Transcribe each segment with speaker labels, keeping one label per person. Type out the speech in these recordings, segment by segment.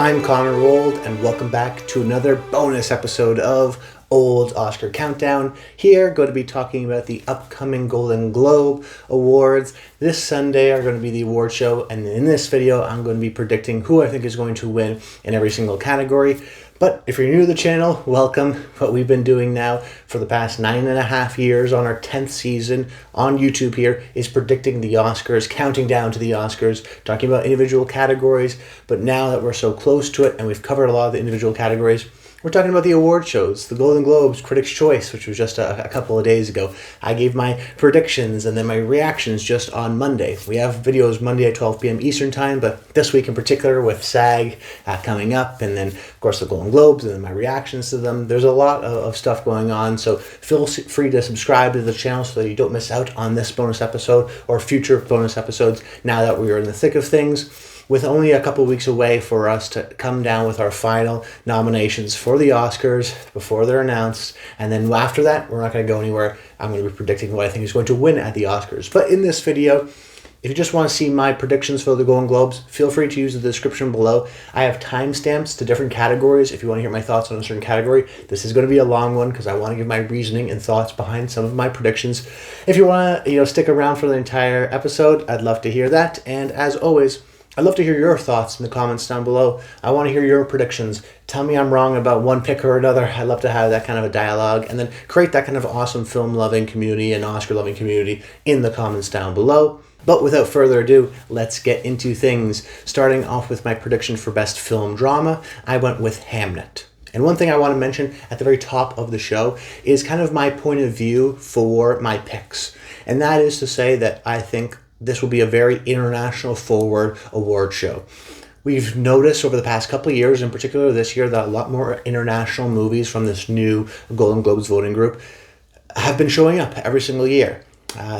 Speaker 1: I'm Connor Wold, and welcome back to another bonus episode of Old Oscar Countdown. Here, going to be talking about the upcoming Golden Globe Awards. This Sunday are going to be the award show, and in this video, I'm going to be predicting who I think is going to win in every single category. But if you're new to the channel, welcome. What we've been doing now for the past 9.5 years on our 10th season on YouTube here is predicting the Oscars, counting down to the Oscars, talking about individual categories. But now that we're so close to it and we've covered a lot of the individual categories, we're talking about the award shows, the Golden Globes, Critics' Choice, which was just a couple of days ago. I gave my predictions and then my reactions just on Monday. We have videos Monday at 12 p.m. Eastern Time, but this week in particular with SAG coming up, and then, of course, the Golden Globes, and then my reactions to them. There's a lot of stuff going on, so feel free to subscribe to the channel so that you don't miss out on this bonus episode or future bonus episodes now that we are in the thick of things. With only a couple weeks away for us to come down with our final nominations for the Oscars before they're announced. And then after that, we're not going to go anywhere. I'm going to be predicting what I think is going to win at the Oscars. But in this video, if you just want to see my predictions for the Golden Globes, feel free to use the description below. I have timestamps to different categories if you want to hear my thoughts on a certain category. This is going to be a long one because I want to give my reasoning and thoughts behind some of my predictions. If you want to, stick around for the entire episode, I'd love to hear that. And as always, I'd love to hear your thoughts in the comments down below. I want to hear your predictions. Tell me I'm wrong about one pick or another. I'd love to have that kind of a dialogue and then create that kind of awesome film-loving community and Oscar-loving community in the comments down below. But without further ado, let's get into things. Starting off with my prediction for Best Film Drama, I went with Hamnet. And one thing I want to mention at the very top of the show is kind of my point of view for my picks. And that is to say that I think this will be a very international forward award show. We've noticed over the past couple of years, in particular this year, that a lot more international movies from this new Golden Globes voting group have been showing up every single year.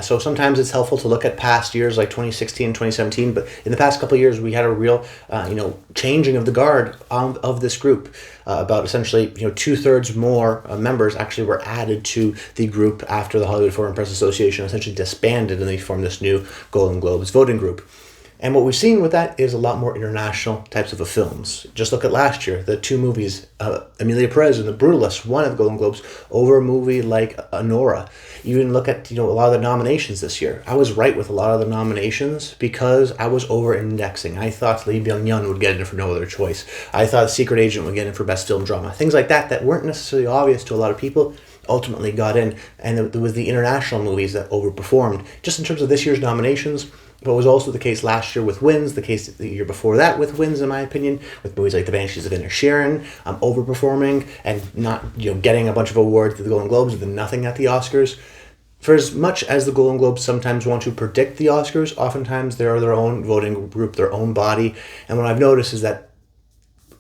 Speaker 1: So sometimes it's helpful to look at past years like 2016, 2017, but in the past couple of years we had a real, changing of the guard of this group. About essentially, 2/3 more members actually were added to the group after the Hollywood Foreign Press Association essentially disbanded and they formed this new Golden Globes voting group. And what we've seen with that is a lot more international types of films. Just look at last year, the two movies, Emilia Perez and The Brutalist won at the Golden Globes over a movie like Moura. Even look at a lot of the nominations this year. I was right with a lot of the nominations because I was over-indexing. I thought Lee Byung-hun would get it for no other choice. I thought Secret Agent would get it for Best Film Drama. Things like that weren't necessarily obvious to a lot of people ultimately got in. And it was the international movies that overperformed. Just in terms of this year's nominations, what was also the case last year with wins, the case the year before that with wins, in my opinion, with movies like The Banshees of Inisherin, overperforming and not getting a bunch of awards at the Golden Globes and then nothing at the Oscars. For as much as the Golden Globes sometimes want to predict the Oscars, oftentimes they are their own voting group, their own body. And what I've noticed is that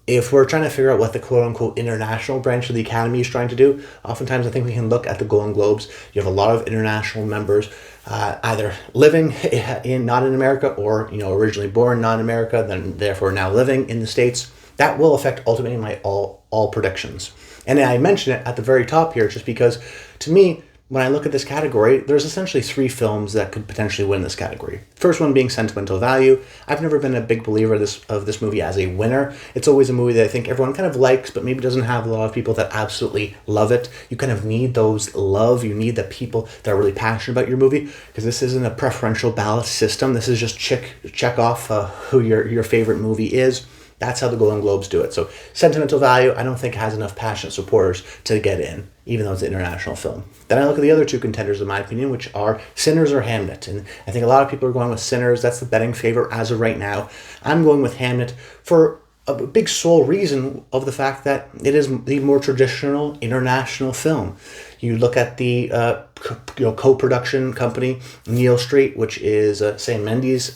Speaker 1: if we're trying to figure out what the quote-unquote international branch of the Academy is trying to do, oftentimes I think we can look at the Golden Globes. You have a lot of international members either living not in America or originally born not in America, then therefore now living in the States. That will affect ultimately my all predictions. And I mention it at the very top here just because, to me, when I look at this category, there's essentially 3 films that could potentially win this category. First one being Sentimental Value. I've never been a big believer of this movie as a winner. It's always a movie that I think everyone kind of likes, but maybe doesn't have a lot of people that absolutely love it. You kind of need those you need the people that are really passionate about your movie, because this isn't a preferential ballot system. This is just check off who your favorite movie is. That's how the Golden Globes do it. So Sentimental Value, I don't think has enough passionate supporters to get in, even though it's an international film. Then I look at the other 2 contenders, in my opinion, which are Sinners or Hamnet. And I think a lot of people are going with Sinners. That's the betting favorite as of right now. I'm going with Hamnet for a big sole reason of the fact that it is the more traditional international film. You look at the co-production company, Neil Street, which is Sam Mendes'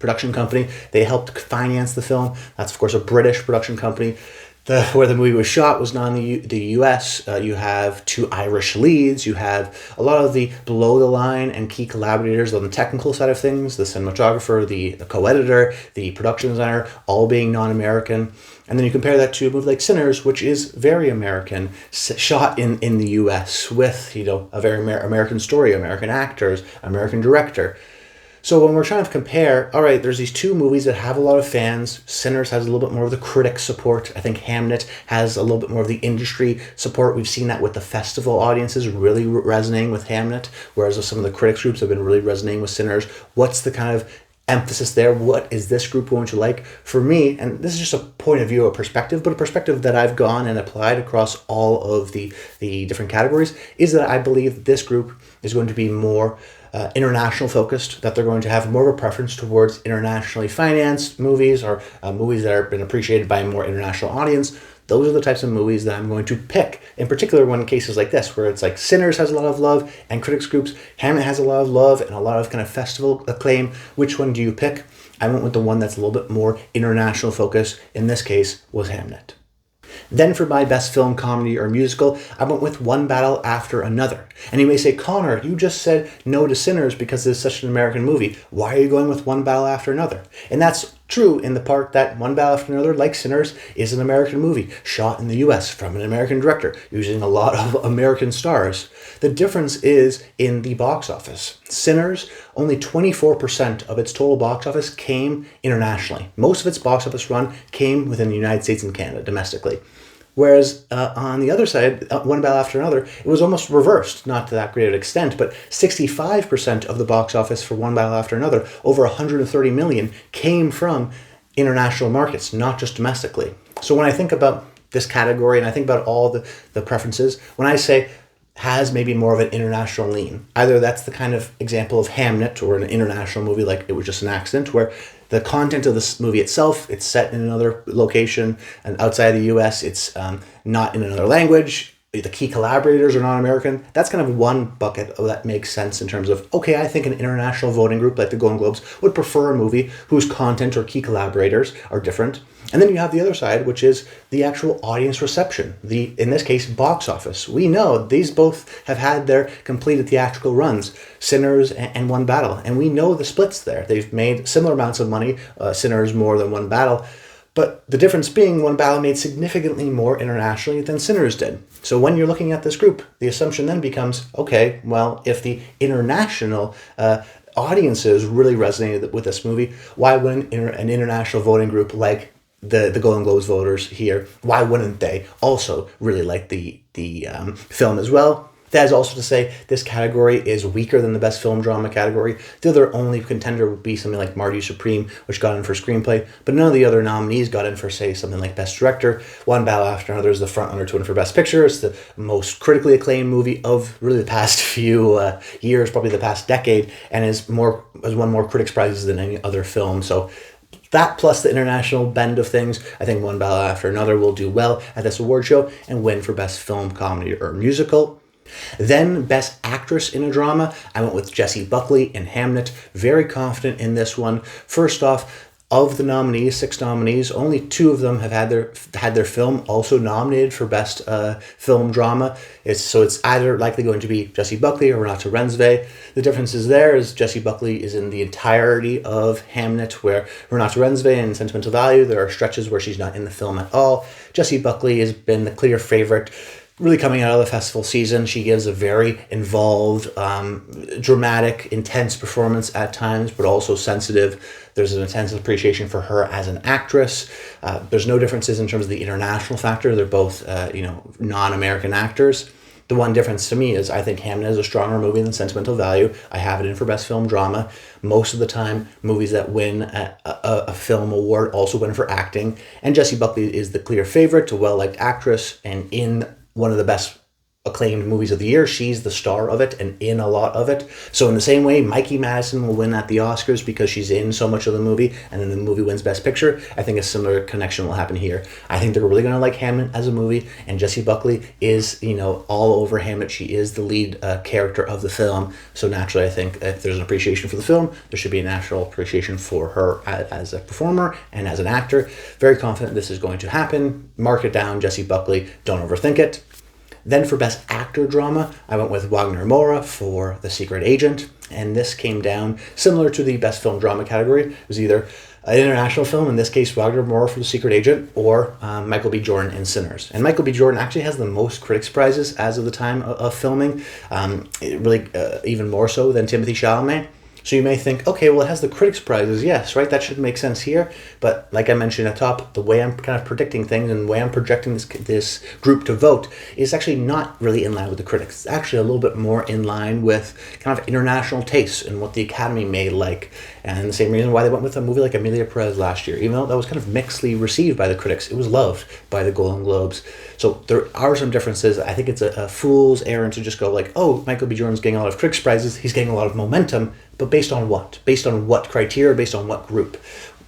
Speaker 1: production company. They helped finance the film. That's, of course, a British production company. Where the movie was shot was not in the U.S. You have 2 Irish leads. You have a lot of the below-the-line and key collaborators on the technical side of things, the cinematographer, the co-editor, the production designer, all being non-American. And then you compare that to a movie like Sinners, which is very American, shot in the U.S. with a very American story, American actors, American director. So when we're trying to compare, all right, there's these two movies that have a lot of fans. Sinners has a little bit more of the critic support. I think Hamnet has a little bit more of the industry support. We've seen that with the festival audiences really resonating with Hamnet, whereas some of the critics groups have been really resonating with Sinners. What's the kind of emphasis there? What is this group going to like? For me, and this is just a point of view, a perspective, but a perspective that I've gone and applied across all of the different categories, is that I believe this group is going to be more international focused, that they're going to have more of a preference towards internationally financed movies, or movies that have been appreciated by a more international audience. Those are the types of movies that I'm going to pick, in particular when cases like this, where it's like Sinners has a lot of love and critics groups, Hamnet has a lot of love and a lot of kind of festival acclaim. Which one do you pick? I went with the one that's a little bit more international focus. In this case was Hamnet. Then for my best film, comedy, or musical, I went with One Battle After Another. And you may say, Connor, you just said no to Sinners because it's such an American movie. Why are you going with One Battle After Another? And that's true in the part that One Battle After Another, like Sinners, is an American movie, shot in the US from an American director, using a lot of American stars. The difference is in the box office. Sinners, only 24% of its total box office came internationally. Most of its box office run came within the United States and Canada, domestically. Whereas on the other side, One Battle After Another, it was almost reversed, not to that great an extent, but 65% of the box office for One Battle After Another, over 130 million, came from international markets, not just domestically. So when I think about this category, and I think about all the preferences, when I say has maybe more of an international lean, either that's the kind of example of Hamnet, or an international movie like It Was Just an Accident, where the content of this movie itself, it's set in another location and outside the US, it's not in another language, the key collaborators are non-American. That's kind of one bucket that makes sense in terms of, okay, I think an international voting group like the Golden Globes would prefer a movie whose content or key collaborators are different. And then you have the other side, which is the actual audience reception, in this case, box office. We know these both have had their completed theatrical runs, Sinners and One Battle, and we know the splits there. They've made similar amounts of money, Sinners more than One Battle, but the difference being One Battle made significantly more internationally than Sinners did. So when you're looking at this group, the assumption then becomes, okay, well, if the international audiences really resonated with this movie, why wouldn't an international voting group like the Golden Globes voters here, why wouldn't they also really like the film as well? That is also to say, this category is weaker than the Best Film Drama category. The other only contender would be something like Marty Supreme, which got in for Screenplay, but none of the other nominees got in for, say, something like Best Director. One Battle After Another is the front-runner to win for Best Picture. It's the most critically acclaimed movie of really the past few years, probably the past decade, and has won more critics' prizes than any other film. So that plus the international bend of things, I think One Battle After Another will do well at this award show and win for Best Film, Comedy, or Musical. Then Best Actress in a Drama, I went with Jessie Buckley in Hamnet. Very confident in this one. First off, of the nominees, 6 nominees, only 2 of them have had their film also nominated for Best Film Drama. It's either likely going to be Jessie Buckley or Renate Reinsve. The difference is Jessie Buckley is in the entirety of Hamnet, where Renate Reinsve in Sentimental Value, there are stretches where she's not in the film at all. Jessie Buckley has been the clear favorite. Really coming out of the festival season, she gives a very involved, dramatic, intense performance at times, but also sensitive. There's an intense appreciation for her as an actress. There's no differences in terms of the international factor. They're both, non-American actors. The one difference to me is I think Hamnet is a stronger movie than Sentimental Value. I have it in for Best Film Drama. Most of the time, movies that win a film award also win for acting. And Jessie Buckley is the clear favorite, a well-liked actress, and in one of the best acclaimed movies of the year. She's the star of it and in a lot of it. So in the same way, Mikey Madison will win at the Oscars because she's in so much of the movie, and then the movie wins Best Picture. I think a similar connection will happen here. I think they're really going to like Hamnet as a movie, and Jessie Buckley is, all over Hamnet. She is the lead character of the film. So naturally, I think if there's an appreciation for the film, there should be a natural appreciation for her as a performer and as an actor. Very confident this is going to happen. Mark it down, Jessie Buckley. Don't overthink it. Then for Best Actor Drama, I went with Wagner Moura for The Secret Agent, and this came down similar to the Best Film Drama category. It was either an international film, in this case Wagner Moura for The Secret Agent, or Michael B. Jordan in Sinners. And Michael B. Jordan actually has the most critics' prizes as of the time of filming, really even more so than Timothée Chalamet. So you may think, okay, well, it has the critics' prizes. Yes, right? That should make sense here. But like I mentioned at the top, the way I'm kind of predicting things and the way I'm projecting this group to vote is actually not really in line with the critics. It's actually a little bit more in line with kind of international tastes and what the Academy may like. And the same reason why they went with a movie like Emilia Perez last year. Even though that was kind of mixedly received by the critics, it was loved by the Golden Globes. So there are some differences. I think it's a fool's errand to just go like, oh, Michael B. Jordan's getting a lot of critics' prizes. He's getting a lot of momentum. But based on what? Based on what criteria? Based on what group?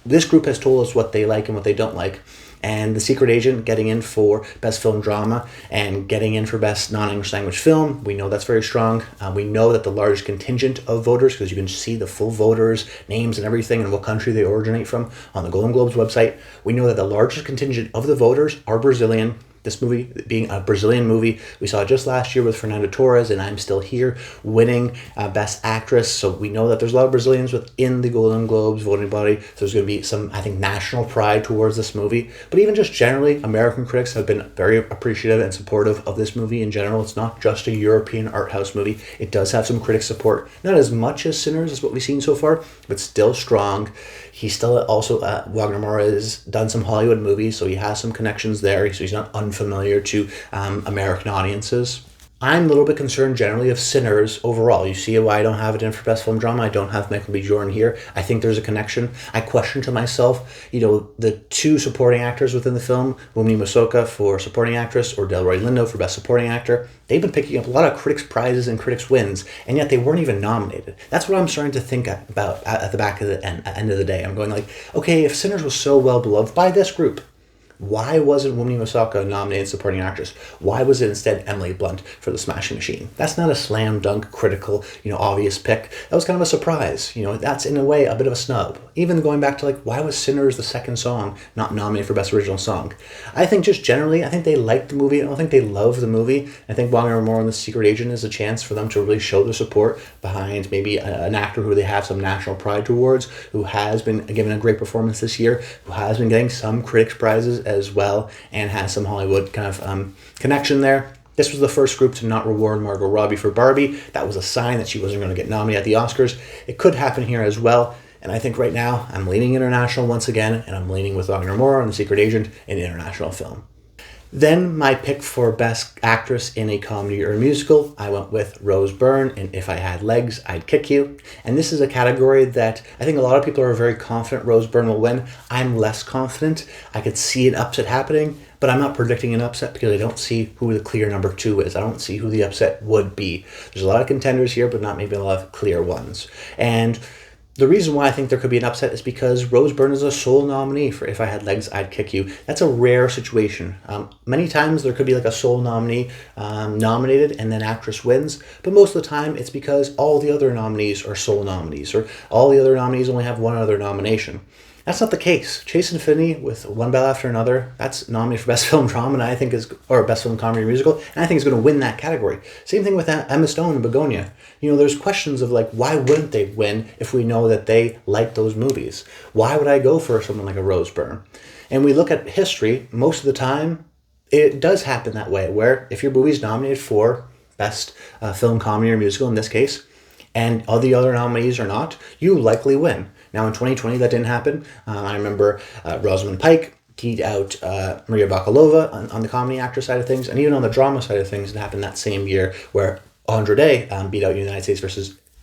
Speaker 1: This group has told us what they like and what they don't like. And The Secret Agent getting in for Best Film Drama and getting in for Best Non-English Language Film, we know that's very strong. We know that the largest contingent of voters, because you can see the full voters' names and everything and what country they originate from on the Golden Globes website. We know that the largest contingent of the voters are Brazilian. This movie being a Brazilian movie, we saw it just last year with Fernando Torres and I'm Still Here winning Best Actress. So we know that there's a lot of Brazilians within the Golden Globes voting body. So there's going to be some, I think, national pride towards this movie. But even just generally, American critics have been very appreciative and supportive of this movie in general. It's not just a European art house movie. It does have some critic support. Not as much as Sinners as what we've seen so far, but still strong. He's still also, Wagner Moura has done some Hollywood movies, so he has some connections there, so he's not unfamiliar to American audiences. I'm a little bit concerned generally of Sinners overall. You see why I don't have it in for Best Film Drama. I don't have Michael B. Jordan here. I think there's a connection. I question to myself, the two supporting actors within the film, Wunmi Mosaku for Supporting Actress or Delroy Lindo for Best Supporting Actor, they've been picking up a lot of critics' prizes and critics' wins, and yet they weren't even nominated. That's what I'm starting to think about at the back of the end of the day. I'm going like, okay, if Sinners was so well beloved by this group, why wasn't Wunmi Mosaku nominated supporting actress? Why was it instead Emily Blunt for The Smashing Machine? That's not a slam dunk, critical, obvious pick. That was kind of a surprise. That's in a way a bit of a snub. Even going back to why was Sinners the second song not nominated for Best Original Song? I think just generally, I think they liked the movie. I don't think they love the movie. I think Wagner Moura and The Secret Agent is a chance for them to really show their support behind maybe an actor who they have some national pride towards, who has been given a great performance this year, who has been getting some critics' prizes as well, and has some Hollywood kind of connection there. This was the first group to not reward Margot Robbie for Barbie. That was a sign that she wasn't going to get nominated at the Oscars. It could happen here as well. And I think right now I'm leaning international once again, and I'm leaning with Wagner Moura and The Secret Agent in international film. Then my pick for Best Actress in a Comedy or a Musical, I went with Rose Byrne in If I Had Legs, I'd Kick You. And this is a category that I think a lot of people are very confident Rose Byrne will win. I'm less confident. I could see an upset happening, but I'm not predicting an upset because I don't see who the clear number 2 is. I don't see who the upset would be. There's a lot of contenders here, but not maybe a lot of clear ones. And the reason why I think there could be an upset is because Rose Byrne is a sole nominee for If I Had Legs, I'd Kick You. That's a rare situation. Many times there could be a sole nominee nominated and then actress wins, but most of the time it's because all the other nominees are sole nominees, or all the other nominees only have one other nomination. That's not the case. Chase Infinity with One Battle After Another, that's nominated for Best Film Drama, and I think or Best Film Comedy or Musical, and I think is going to win that category. Same thing with Emma Stone and Begonia. There's questions of why wouldn't they win if we know that they like those movies? Why would I go for someone like a Rose Byrne? And we look at history, most of the time, it does happen that way, where if your movie's nominated for Best Film Comedy or Musical in this case, and all the other nominees are not, you likely win. Now in 2020 that didn't happen. I remember Rosamund Pike beat out Maria Bakalova on the comedy actress side of things, and even on the drama side of things, it happened that same year where Andre Day beat out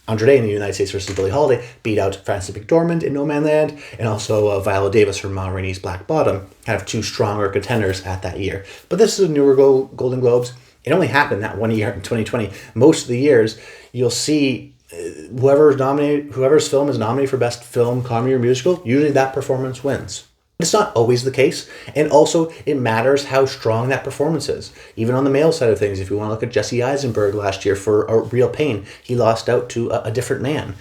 Speaker 1: Andre Day in the United States versus Billie Holiday, beat out Frances McDormand in No Man Land, and also Viola Davis from Ma Rainey's Black Bottom, kind of two stronger contenders at that year. But this is a newer Golden Globes. It only happened that one year in 2020. Most of the years, you'll see whoever's film is nominated for Best Film, Comedy, or Musical, usually that performance wins. It's not always the case, and also it matters how strong that performance is. Even on the male side of things, if you want to look at Jesse Eisenberg last year for A Real Pain, he lost out to A Different Man,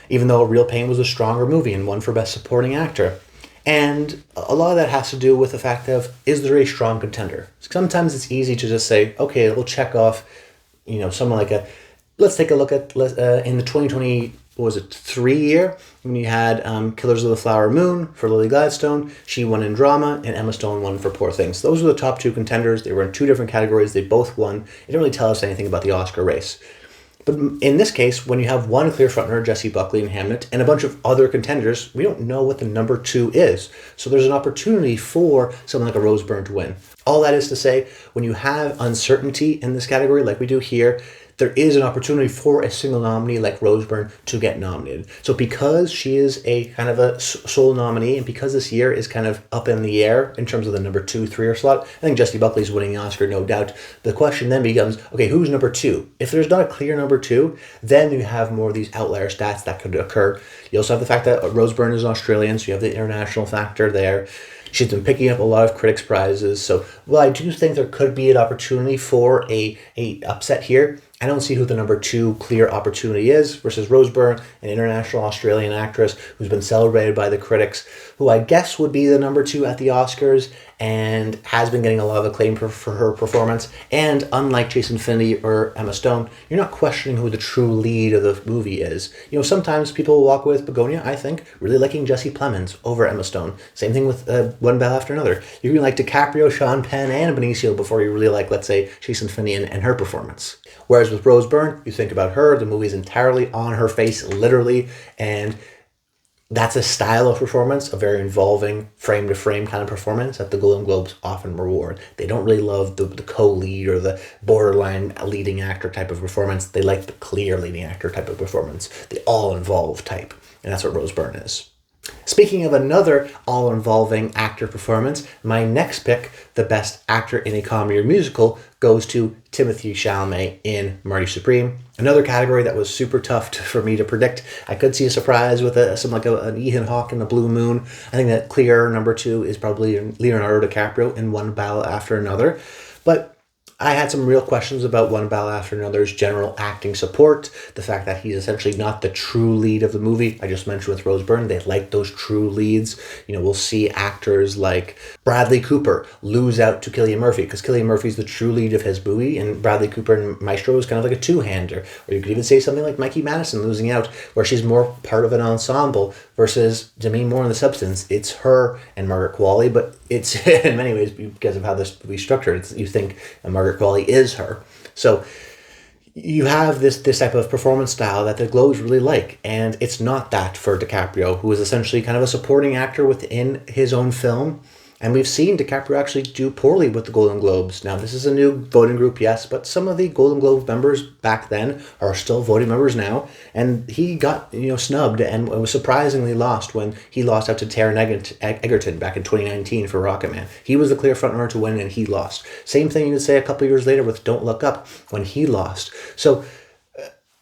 Speaker 1: even though A Real Pain was a stronger movie and won for Best Supporting Actor. And a lot of that has to do with the fact of, is there a strong contender? Sometimes it's easy to just say, okay, we'll check off, someone like let's take a look at in the 2020, 3 year, when you had Killers of the Flower Moon for Lily Gladstone. She won in drama, and Emma Stone won for Poor Things. Those were the top two contenders. They were in two different categories. They both won. It didn't really tell us anything about the Oscar race. But in this case, when you have one clear frontrunner, Jessie, Buckley, and Hamnet, and a bunch of other contenders, we don't know what the number 2 is. So there's an opportunity for someone like a Rose Byrne to win. All that is to say, when you have uncertainty in this category, like we do here, there is an opportunity for a single nominee like Rose Byrne to get nominated. So because she is a kind of a sole nominee, and because this year is kind of up in the air in terms of the number 2, 3 slot, I think Jessie Buckley's winning the Oscar, no doubt. The question then becomes, okay, who's number 2? If there's not a clear number 2, then you have more of these outlier stats that could occur. You also have the fact that Rose Byrne is Australian, so you have the international factor there. She's been picking up a lot of critics' prizes. So, well, I do think there could be an opportunity for a upset here. I don't see who the number 2 clear opportunity is versus Rose Byrne, an international Australian actress who's been celebrated by the critics, who I guess would be the number 2 at the Oscars and has been getting a lot of acclaim for her performance. And unlike Jason Finney or Emma Stone, you're not questioning who the true lead of the movie is. You know, sometimes people will walk away with Begonia, I think, really liking Jesse Plemons over Emma Stone. Same thing with One Bell After Another. You can like DiCaprio, Sean Penn, and Benicio before you really like, let's say, Jason Finney and her performance. Whereas with Rose Byrne, you think about her, the movie's entirely on her face, literally, and that's a style of performance, a very involving frame-to-frame kind of performance that the Golden Globes often reward. They don't really love the co-lead or the borderline leading actor type of performance. They like the clear leading actor type of performance, the all-involved type, and that's what Rose Byrne is. Speaking of another all-involving actor performance, my next pick, the best actor in a comedy or musical, goes to Timothée Chalamet in Marty Supreme. Another category that was super tough for me to predict. I could see a surprise with an Ethan Hawke in The Blue Moon. I think that clear number 2 is probably Leonardo DiCaprio in One Ballot After Another. But I had some real questions about One Ballot After Another's general acting support, the fact that he's essentially not the true lead of the movie. I just mentioned with Rose Byrne, they like those true leads. You know, we'll see actors like Bradley Cooper lose out to Cillian Murphy because Cillian Murphy's the true lead of his movie, and Bradley Cooper in Maestro is kind of like a two-hander. Or you could even say something like Mikey Madison losing out, where she's more part of an ensemble versus Demi Moore in the substance. It's her and Margaret Qualley, but it's in many ways because of how this movie's structured. You think Margaret Qualley is her. So you have this type of performance style that the Globes really like, and it's not that for DiCaprio, who is essentially kind of a supporting actor within his own film. And we've seen DiCaprio actually do poorly with the Golden Globes. Now, this is a new voting group, yes, but some of the Golden Globe members back then are still voting members now. And he got, snubbed and was surprisingly lost when he lost out to Taron Egerton back in 2019 for Rocketman. He was the clear frontrunner to win, and he lost. Same thing you could say a couple years later with Don't Look Up when he lost. So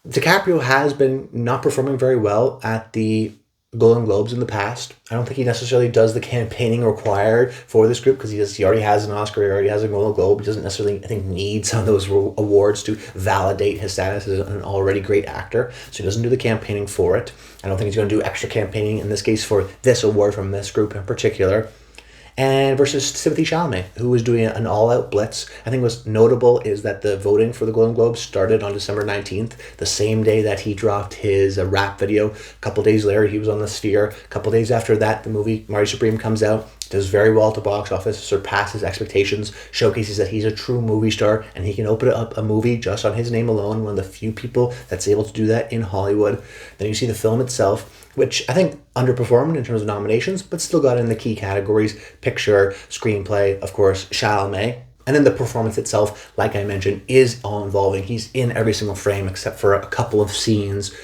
Speaker 1: DiCaprio has been not performing very well at the Golden Globes in the past. I don't think he necessarily does the campaigning required for this group because he already has an Oscar, he already has a Golden Globe. He doesn't necessarily, I think, need some of those awards to validate his status as an already great actor. So he doesn't do the campaigning for it. I don't think he's going to do extra campaigning in this case for this award from this group in particular. And versus Timothée Chalamet, who was doing an all-out blitz. I think what's notable is that the voting for the Golden Globes started on December 19th, the same day that he dropped his rap video. A couple days later, he was on the Sphere. A couple days after that, the movie Marty Supreme comes out, does very well at the box office, surpasses expectations, showcases that he's a true movie star, and he can open up a movie just on his name alone, one of the few people that's able to do that in Hollywood. Then you see the film itself, which I think underperformed in terms of nominations, but still got in the key categories: picture, screenplay, of course, Chalamet. And then the performance itself, like I mentioned, is all-involving. He's in every single frame except for a couple of scenes.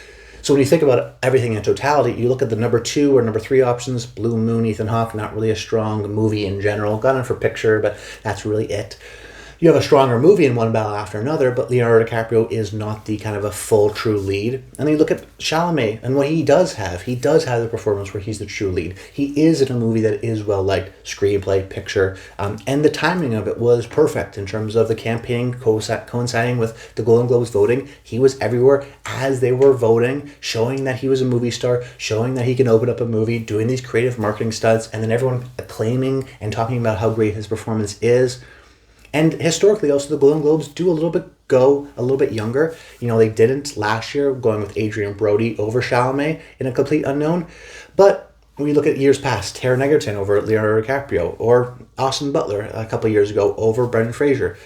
Speaker 1: So when you think about everything in totality, you look at the number 2 or number 3 options, Blue Moon, Ethan Hawke, not really a strong movie in general. Got in for picture, but that's really it. You have a stronger movie in One Ballot After Another, but Leonardo DiCaprio is not the kind of a full true lead. And then you look at Chalamet and what he does have. He does have the performance where he's the true lead. He is in a movie that is well liked, screenplay, picture, and the timing of it was perfect in terms of the campaign coinciding with the Golden Globes voting. He was everywhere as they were voting, showing that he was a movie star, showing that he can open up a movie, doing these creative marketing stunts, and then everyone acclaiming and talking about how great his performance is. And historically, also, the Golden Globes go a little bit younger. They didn't last year, going with Adrian Brody over Chalamet in A Complete Unknown. But when you look at years past, Taron Egerton over Leonardo DiCaprio, or Austin Butler a couple of years ago over Brendan Fraser,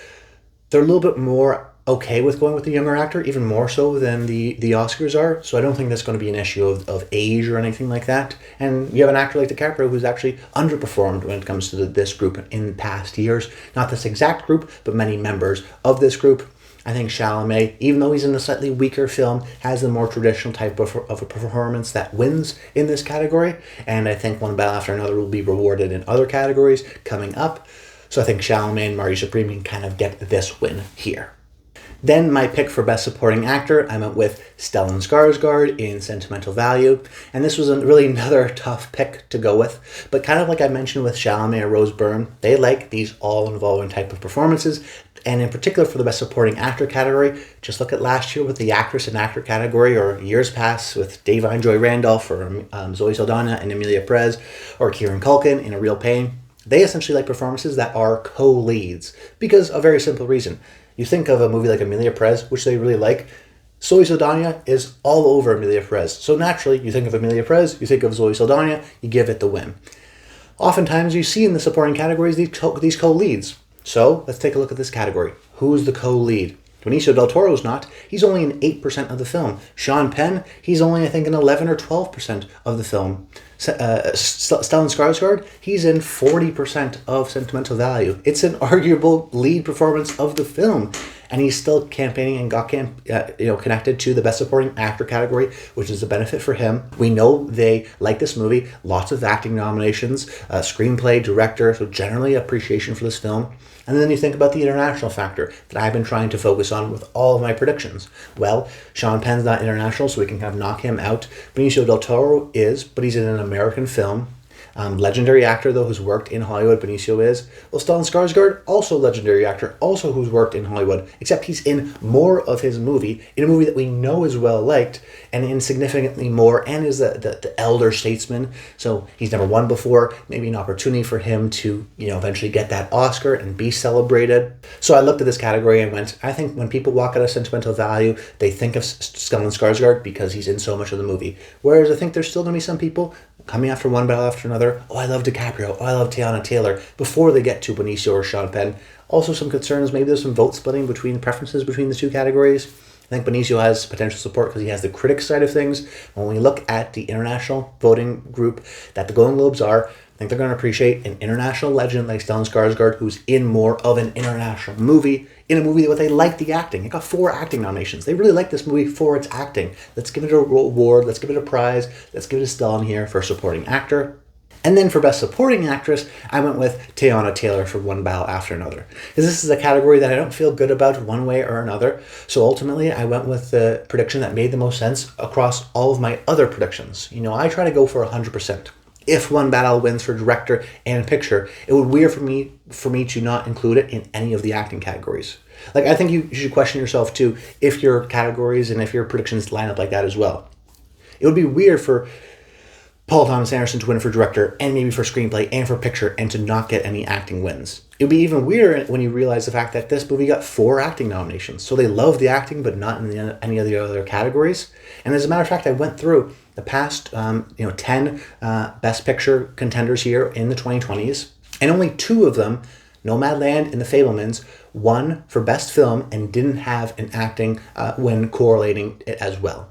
Speaker 1: they're a little bit more okay with going with the younger actor, even more so than the Oscars are. So I don't think that's going to be an issue of age or anything like that. And you have an actor like DiCaprio who's actually underperformed when it comes to this group in past years. Not this exact group, but many members of this group. I think Chalamet, even though he's in a slightly weaker film, has a more traditional type of a performance that wins in this category. And I think One Battle After Another will be rewarded in other categories coming up. So I think Chalamet and Marty Supreme can kind of get this win here. Then my pick for Best Supporting Actor, I went with Stellan Skarsgård in Sentimental Value. And this was really another tough pick to go with. But kind of like I mentioned with Chalamet or Rose Byrne, they like these all-involving type of performances. And in particular for the Best Supporting Actor category, just look at last year with the Actress and Actor category, or years past with Da'Vine Joy Randolph, or Zoe Saldana and Emilia Perez, or Kieran Culkin in A Real Pain. They essentially like performances that are co-leads, because a very simple reason. You think of a movie like Emilia Perez, which they really like. Zoe Saldana is all over Emilia Perez. So naturally, you think of Emilia Perez, you think of Zoe Saldana, you give it the win. Oftentimes, you see in the supporting categories these co-leads. So let's take a look at this category. Who's the co-lead? Benicio del Toro's not. He's only in 8% of the film. Sean Penn, he's only, I think, in 11 or 12% of the film. Stellan Skarsgård, he's in 40% of Sentimental Value. It's an arguable lead performance of the film. And he's still campaigning and got connected to the Best Supporting Actor category, which is a benefit for him. We know they like this movie. Lots of acting nominations, screenplay, director, so generally appreciation for this film. And then you think about the international factor that I've been trying to focus on with all of my predictions. Well, Sean Penn's not international, so we can kind of knock him out. Benicio del Toro is, but he's in an American film. Legendary actor, though, who's worked in Hollywood, Benicio is. Well, Stellan Skarsgård, also legendary actor, also who's worked in Hollywood, except he's in more of his movie, in a movie that we know is well-liked, and in significantly more, and is the elder statesman. So he's never won before. Maybe an opportunity for him to, eventually get that Oscar and be celebrated. So I looked at this category and went, I think when people walk out of Sentimental Value, they think of Stellan Skarsgård because he's in so much of the movie. Whereas I think there's still going to be some people coming after One Battle After Another. Oh, I love DiCaprio. Oh, I love Teyana Taylor. Before they get to Benicio or Sean Penn. Also some concerns. Maybe there's some vote splitting between preferences between the two categories. I think Benicio has potential support because he has the critics side of things. When we look at the international voting group that the Golden Globes are, I think they're going to appreciate an international legend like Stellan Skarsgård, who's in more of an international movie, in a movie that they like the acting. It got 4 acting nominations. They really like this movie for its acting. Let's give it an award. Let's give it a prize. Let's give it a Stellan here for supporting actor. And then for Best Supporting Actress, I went with Teyana Taylor for One Battle After Another. Because this is a category that I don't feel good about one way or another. So ultimately, I went with the prediction that made the most sense across all of my other predictions. I try to go for 100%. If One Battle wins for director and picture, it would be weird for me to not include it in any of the acting categories. Like, I think you should question yourself too if your categories and if your predictions line up like that as well. It would be weird for Paul Thomas Anderson to win for director and maybe for screenplay and for picture and to not get any acting wins. It would be even weirder when you realize the fact that this movie got 4 acting nominations. So they love the acting, but not in any of the other categories. And as a matter of fact, I went through the past 10 Best Picture contenders here in the 2020s, and only 2 of them, Nomadland and The Fabelmans, won for Best Film and didn't have an acting win correlating it as well.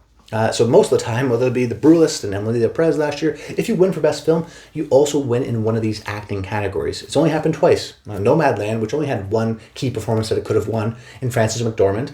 Speaker 1: So most of the time, whether it be The Brutalist and Emilia Perez last year, if you win for Best Film, you also win in one of these acting categories. It's only happened twice. Nomadland, which only had 1 key performance that it could have won in Frances McDormand.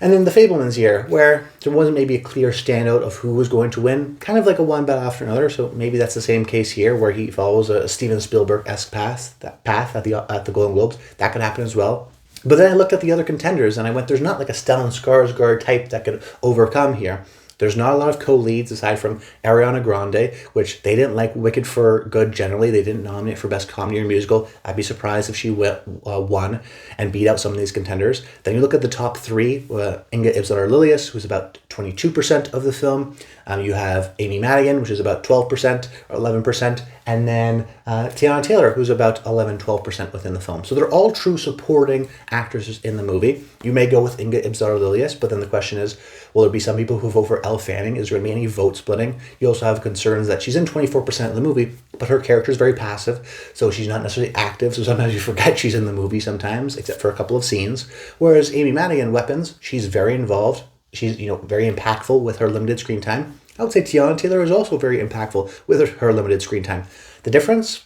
Speaker 1: And then The Fabelmans year, where there wasn't maybe a clear standout of who was going to win, kind of like a One Battle After Another. So maybe that's the same case here, where he follows a Steven Spielberg-esque path at the Golden Globes. That could happen as well. But then I looked at the other contenders, and I went, there's not like a Stellan Skarsgård type that could overcome here. There's not a lot of co-leads aside from Ariana Grande, which they didn't like Wicked for Good generally. They didn't nominate for Best Comedy or Musical. I'd be surprised if she won and beat out some of these contenders. Then you look at the top 3, Inga Ipsala-Lilius, who's about 22% of the film. You have Amy Madigan, which is about 12% or 11%, and then Teyana Taylor, who's about 11-12% within the film. So they're all true supporting actresses in the movie. You may go with Inga Ibzar-Lilius, but then the question is, will there be some people who vote for Elle Fanning? Is there going to be any vote splitting? You also have concerns that she's in 24% of the movie, but her character is very passive, so she's not necessarily active, so sometimes you forget she's in the movie sometimes, except for a couple of scenes. Whereas Amy Madigan, Weapons, she's very involved. She's, very impactful with her limited screen time. I would say Teyana Taylor is also very impactful with her limited screen time. The difference,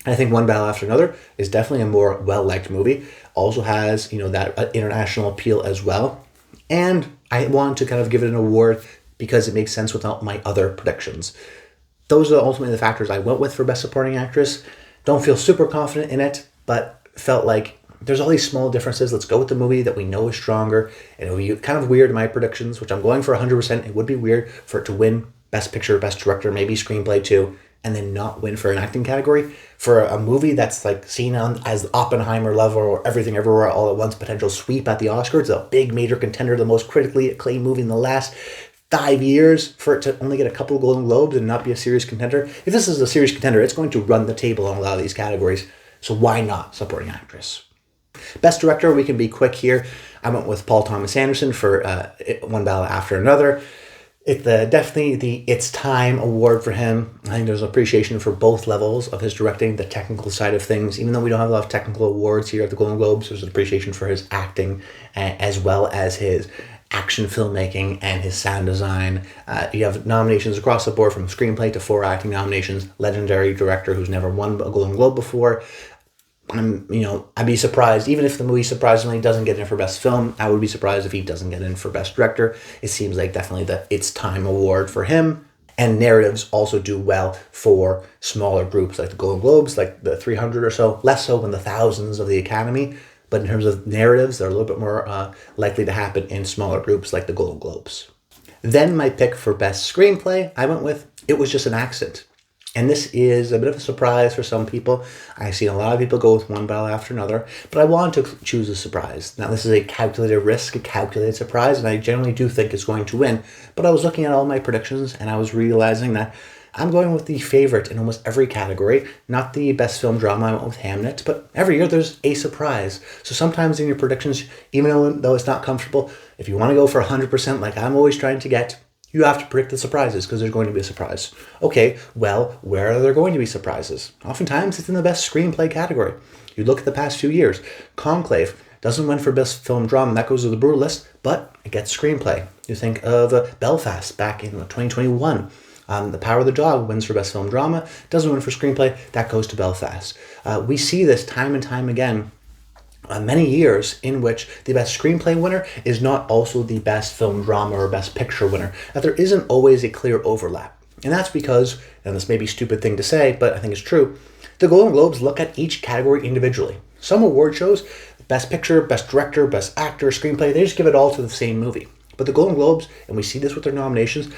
Speaker 1: I think One Battle After Another is definitely a more well-liked movie. Also has, that international appeal as well. And I want to kind of give it an award because it makes sense without my other predictions. Those are ultimately the factors I went with for Best Supporting Actress. Don't feel super confident in it, but felt like there's all these small differences. Let's go with the movie that we know is stronger. And it would be kind of weird in my predictions, which I'm going for 100%. It would be weird for it to win Best Picture, Best Director, maybe Screenplay too, and then not win for an acting category. For a movie that's like seen as Oppenheimer level or Everything Everywhere All at Once potential sweep at the Oscars, a big major contender, the most critically acclaimed movie in the last 5 years, for it to only get a couple of Golden Globes and not be a serious contender. If this is a serious contender, it's going to run the table on a lot of these categories. So why not Supporting Actress? Best Director, we can be quick here. I went with Paul Thomas Anderson for One Battle After Another. It's definitely the It's Time award for him. I think there's appreciation for both levels of his directing, the technical side of things. Even though we don't have a lot of technical awards here at the Golden Globes, there's an appreciation for his acting as well as his action filmmaking and his sound design. You have nominations across the board from screenplay to 4 acting nominations. Legendary director who's never won a Golden Globe before. I'd be surprised, even if the movie surprisingly doesn't get in for Best Film, I would be surprised if he doesn't get in for Best Director. It seems like definitely the It's Time award for him. And narratives also do well for smaller groups like the Golden Globes, like the 300 or so, less so than the thousands of the Academy. But in terms of narratives, they're a little bit more likely to happen in smaller groups like the Golden Globes. Then my pick for Best Screenplay, I went with It Was Just an Accident. And this is a bit of a surprise for some people. I've seen a lot of people go with One Battle After Another, but I wanted to choose a surprise. Now, this is a calculated risk, a calculated surprise, and I generally do think it's going to win. But I was looking at all my predictions, and I was realizing that I'm going with the favorite in almost every category. Not the best film drama, I went with Hamnet, but every year there's a surprise. So sometimes in your predictions, even though it's not comfortable, if you want to go for 100% like I'm always trying to get, you have to predict the surprises because there's going to be a surprise. Okay, well, where are there going to be surprises? Oftentimes, it's in the best screenplay category. You look at the past few years. Conclave doesn't win for best film drama. That goes to The Brutalist, but it gets screenplay. You think of Belfast back in 2021. The Power of the Dog wins for best film drama. Doesn't win for screenplay. That goes to Belfast. We see this time and time again. Many years in which the best screenplay winner is not also the best film drama or best picture winner, that there isn't always a clear overlap. And that's because, and this may be a stupid thing to say, but I think it's true, the Golden Globes look at each category individually. Some award shows, best picture, best director, best actor, screenplay, they just give it all to the same movie. But the Golden Globes, and we see this with their nominations,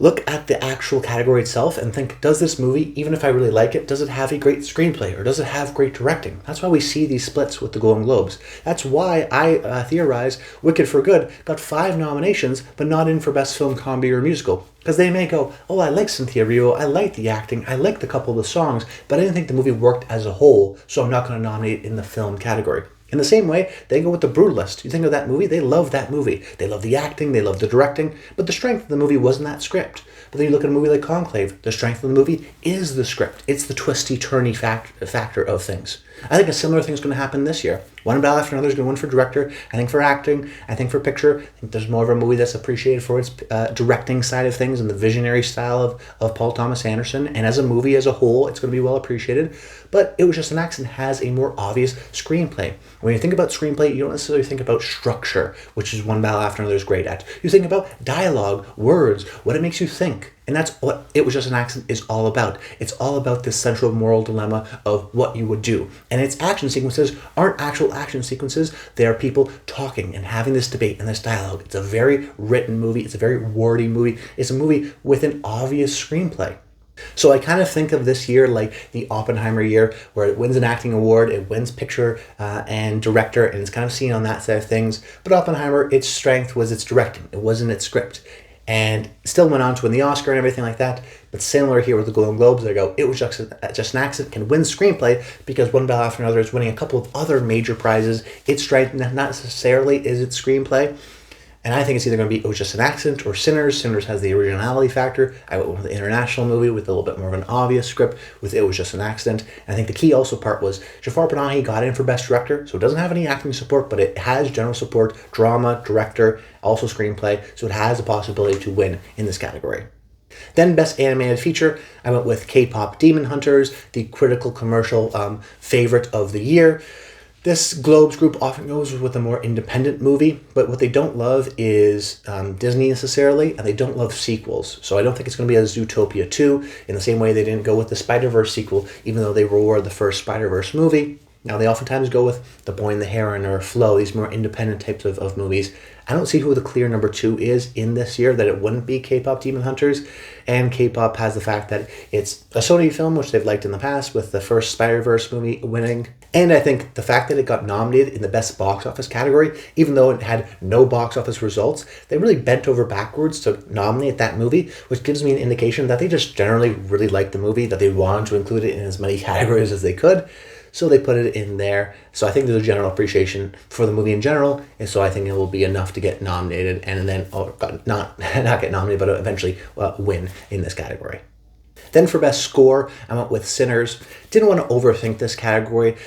Speaker 1: look at the actual category itself and think, does this movie, even if I really like it, does it have a great screenplay or does it have great directing? That's why we see these splits with the Golden Globes. That's why I theorize Wicked for Good got 5 nominations but not in for Best Film, Comedy or Musical. Because they may go, oh, I like Cynthia Erivo, I like the acting, I like the couple of the songs, but I didn't think the movie worked as a whole, so I'm not going to nominate it in the film category. In the same way, they go with The Brutalist. You think of that movie, they love that movie. They love the acting, they love the directing, but the strength of the movie wasn't that script. But then you look at a movie like Conclave, the strength of the movie is the script. It's the twisty-turny factor of things. I think a similar thing is going to happen this year. One Battle After Another is going to win for director, I think for acting, I think for picture. I think there's more of a movie that's appreciated for its directing side of things and the visionary style of Paul Thomas Anderson. And as a movie as a whole, it's going to be well appreciated. But It Was Just an Accident has a more obvious screenplay. When you think about screenplay, you don't necessarily think about structure, which is One Battle After Another is great at. You think about dialogue, words, what it makes you think. And that's what It Was Just an Accident is all about. It's all about this central moral dilemma of what you would do. And its action sequences aren't actual action sequences. They are people talking and having this debate and this dialogue. It's a very written movie. It's a very wordy movie. It's a movie with an obvious screenplay. So I kind of think of this year like the Oppenheimer year, where it wins an acting award, it wins picture and director, and it's kind of seen on that side of things. But Oppenheimer, its strength was its directing. It wasn't its script. and still went on to win the Oscar and everything like that. But similar here with the Golden Globes, they go, It Was Just an Accident can win Screenplay because one battle after another is winning a couple of other major prizes. It's right, not necessarily is it Screenplay. And I think it's either going to be It Was Just an Accident or Sinners. Sinners has the originality factor. I went with the international movie with a little bit more of an obvious script with It Was Just an Accident. And I think the key also part was Jafar Panahi got in for Best Director, so it doesn't have any acting support, but it has general support, drama, director, also screenplay, so it has a possibility to win in this category. Then Best Animated Feature, I went with K-Pop Demon Hunters, the critical commercial favorite of the year. This Globes group often goes with a more independent movie, but what they don't love is Disney necessarily, and they don't love sequels. So I don't think it's going to be a Zootopia 2, in the same way they didn't go with the Spider-Verse sequel, even though they were the first Spider-Verse movie. Now, they oftentimes go with The Boy and the Heron or Flow, these more independent types of movies. I don't see who the clear number 2 is in this year, that it wouldn't be K-Pop Demon Hunters. And K-Pop has the fact that it's a Sony film, which they've liked in the past, with the first Spider-Verse movie winning. And I think the fact that it got nominated in the Best Box Office category, even though it had no box office results, they really bent over backwards to nominate that movie, which gives me an indication that they just generally really liked the movie, that they wanted to include it in as many categories as they could. So they put it in there. So I think there's a general appreciation for the movie in general, and so I think it will be enough to get nominated, and then not get nominated, but eventually win in this category. Then for Best Score, I went with Sinners. Didn't want to overthink this category.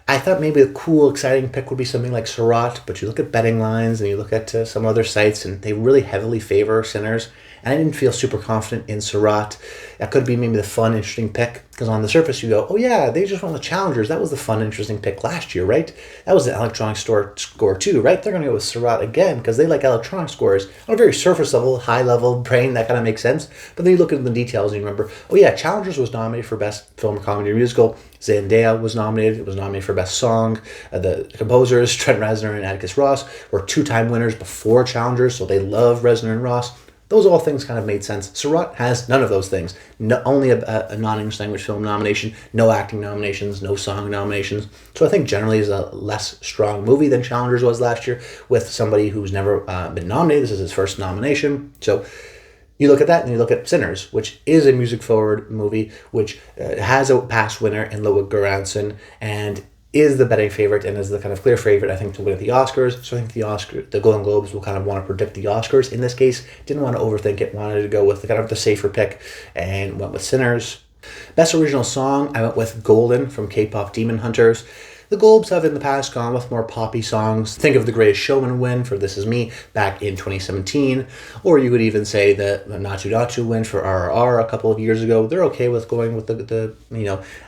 Speaker 1: I thought maybe a cool, exciting pick would be something like Surratt, but you look at betting lines and you look at some other sites, and they really heavily favor Sinners. And I didn't feel super confident in Surratt. That could be maybe the fun, interesting pick, because on the surface you go, oh yeah, they just won the Challengers. That was the fun, interesting pick last year, right? That was the electronic score too, right? They're going to go with Surratt again because they like electronic scores. On a very surface level, high level, brain, that kind of makes sense. But then you look at the details and you remember, oh yeah, Challengers was nominated for Best Film, Comedy, or Musical. Zendaya was nominated. It was nominated for Best Song. The composers, Trent Reznor and Atticus Ross, were 2-time winners before Challengers, so they love Reznor and Ross. Those all things kind of made sense. Surratt has none of those things. Only a non-English language film nomination, no acting nominations, no song nominations. So I think generally is a less strong movie than Challengers was last year, with somebody who's never been nominated. This is his first nomination. So you look at that and you look at Sinners, which is a music-forward movie, which has a past winner in Ludwig Göransson, and is the betting favorite and is the kind of clear favorite, I think, to win at the Oscars. So I think the Golden Globes will kind of want to predict the Oscars in this case. Didn't want to overthink it, wanted to go with the kind of the safer pick, and went with Sinners. Best Original Song, I went with Golden from K-Pop Demon Hunters. The Globes have in the past gone with more poppy songs. Think of The Greatest Showman win for This Is Me back in 2017. Or you could even say the Natu Natu win for RRR a couple of years ago. They're okay with going with the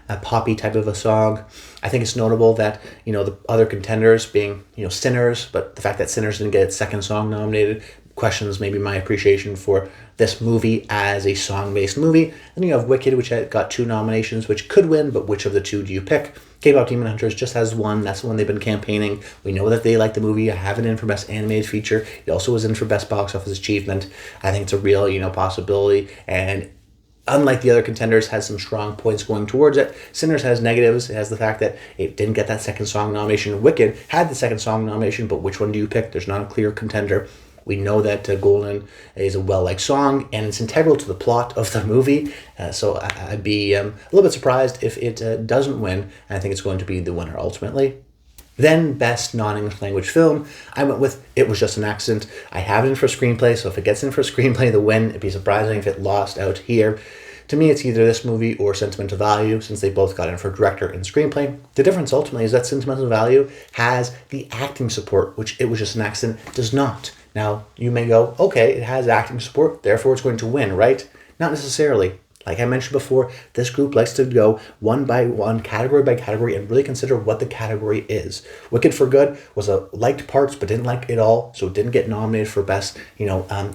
Speaker 1: a poppy type of a song. I think it's notable that, the other contenders being, Sinners, but the fact that Sinners didn't get its second song nominated questions maybe my appreciation for this movie as a song-based movie. Then you have Wicked, which got 2 nominations, which could win, but which of the 2 do you pick? K-Pop Demon Hunters just has 1. That's the one they've been campaigning. We know that they like the movie. I have it in for Best Animated Feature. It also was in for Best Box Office Achievement. I think it's a real, possibility, and unlike the other contenders, has some strong points going towards it. Sinners has negatives. It has the fact that it didn't get that second song nomination. Wicked had the second song nomination, but which one do you pick? There's not a clear contender. We know that Golden is a well-liked song, and it's integral to the plot of the movie. So I'd be a little bit surprised if it doesn't win. And I think it's going to be the winner ultimately. Then Best Non-English Language Film, I went with It Was Just an Accident. I have it in for Screenplay, so if it gets in for Screenplay, the win, it'd be surprising if it lost out here. To me, it's either this movie or Sentimental Value, since they both got in for director and screenplay. The difference ultimately is that Sentimental Value has the acting support, which It Was Just an Accident does not. Now, you may go, okay, it has acting support, therefore it's going to win, right? Not necessarily. Like I mentioned before, this group likes to go one by one, category by category, and really consider what the category is. Wicked for Good was a liked parts, but didn't like it all, so it didn't get nominated for Best,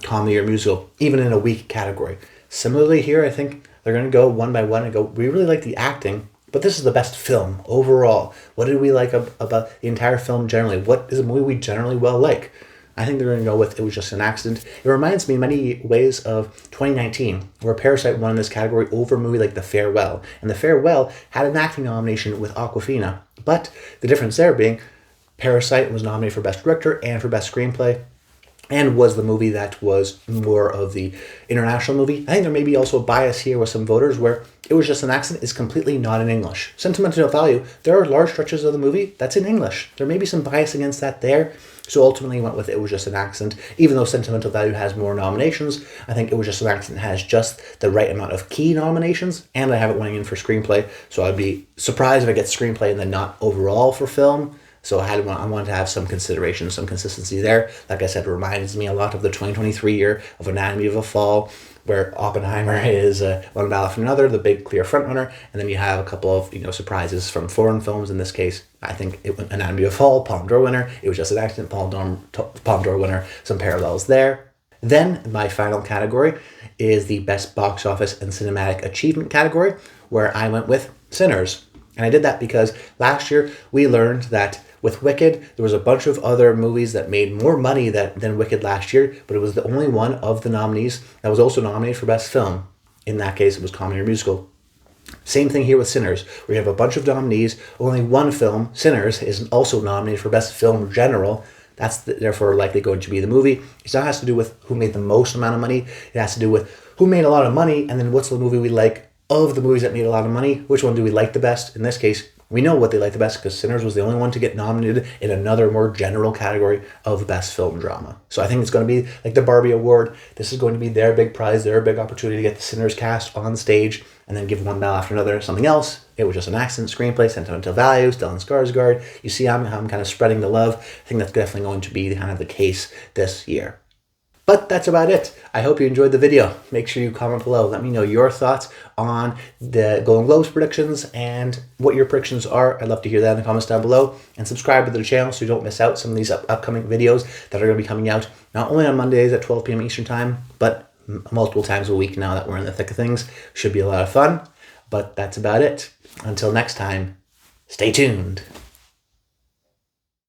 Speaker 1: comedy or musical, even in a weak category. Similarly here, I think they're going to go one by one and go, we really like the acting, but this is the best film overall. What did we like about the entire film generally? What is a movie we generally well like? I think they're going to go with It Was Just an Accident. It reminds me in many ways of 2019, where Parasite won this category over a movie like The Farewell. And The Farewell had an acting nomination with Awkwafina. But the difference there being Parasite was nominated for Best Director and for Best Screenplay. and was the movie that was more of the international movie. I think there may be also a bias here with some voters where It Was Just an Accident is completely not in English. Sentimental Value, there are large stretches of the movie that's in English. There may be some bias against that there, so ultimately went with It Was Just an Accident. Even though Sentimental Value has more nominations, I think It Was Just an Accident has just the right amount of key nominations, and I have it winning in for Screenplay, so I'd be surprised if I get Screenplay and then not overall for film. So I wanted to have some consideration, some consistency there. Like I said, it reminds me a lot of the 2023 year of Anatomy of a Fall, where Oppenheimer is one battle after another, the big clear frontrunner, and then you have a couple of surprises from foreign films. In this case, I think Anatomy of a Fall, Palme d'Or winner. It Was Just an Accident, Palme d'Or winner. Some parallels there. Then my final category is the Best Box Office and Cinematic Achievement category, where I went with Sinners. And I did that because last year we learned that with Wicked, there was a bunch of other movies that made more money than Wicked last year, but it was the only one of the nominees that was also nominated for Best Film. In that case, it was Comedy or Musical. Same thing here with Sinners, where you have a bunch of nominees. Only one film, Sinners, is also nominated for Best Film General. That's therefore likely going to be the movie. It not has to do with who made the most amount of money. It has to do with who made a lot of money, and then what's the movie we like of the movies that made a lot of money. Which one do we like the best? In this case, we know what they like the best because Sinners was the only one to get nominated in another more general category of Best Film Drama. So I think it's going to be like the Barbie Award. This is going to be their big prize, their big opportunity to get the Sinners cast on stage and then give one battle after another something else. It Was Just an Accident, Screenplay, Sentimental Value, Stellan Skarsgård. You see how I'm kind of spreading the love. I think that's definitely going to be kind of the case this year. But that's about it. I hope you enjoyed the video. Make sure you comment below. Let me know your thoughts on the Golden Globes predictions and what your predictions are. I'd love to hear that in the comments down below. And subscribe to the channel so you don't miss out some of these upcoming videos that are going to be coming out not only on Mondays at 12 p.m. Eastern Time, but multiple times a week now that we're in the thick of things. Should be a lot of fun. But that's about it. Until next time, stay tuned.